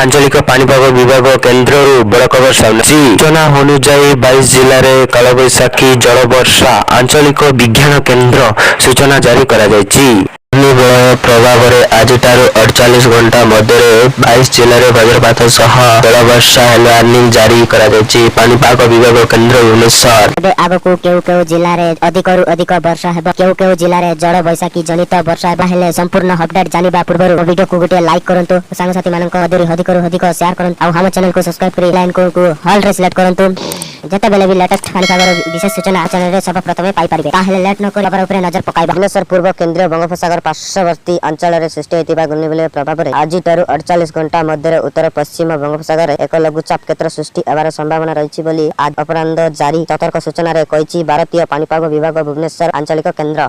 आंचलिक पाणीपाग विभाग केन्द्र बड़ खबर सामने सूचना अनुଯାयी 22 जिले में कालबैशाखी जल वर्षा आंचलिक विज्ञान केन्द्र सूचना जारी करा प्रभाव में आज 48 घंटा मध्य 22 जिले में वज्रपात सह जल वर्षा वार्निंग जारी करा पाणीपाग विभाग केन्द्र भुवनेश्वर आग को केउ जिले में अधिक वर्षा है केउ जिले में जल बैशाखी जनित वर्षा है संपूर्ण अपडेट जानिबा पूर्व वीडियो को गोटे लाइक करंतु सांगसाथी मानक अधिक शेयर करंतु आ हम चैनल को सब्सक्राइब करी लाइन को हॉल रे सिलेक्ट करंतु जते बेले भी लेटेस्ट पाणीपागर विशेष सूचना चैनल रे सब प्रथमे पाई परिबे ताहेले लेट न करी ऊपर नजर पकाइबा। भुवनेश्वर पूर्व केंद्रीय बंगोपसागर पार्श्ववर्ती अंचल रे सृष्टि होइतिबा घूर्णिबलय प्रभाव रे आज 48 घंटा मध्य उत्तर पश्चिम बंगोपसागर एक लघुचाप क्षेत्र सृष्टि हेबार संभावना रहिछि बोली आज अपराह्न जारी सतर्क सूचना रे कहिछि भारतीय पाणीपाग विभाग भुवनेश्वर आंचलिक केंद्र।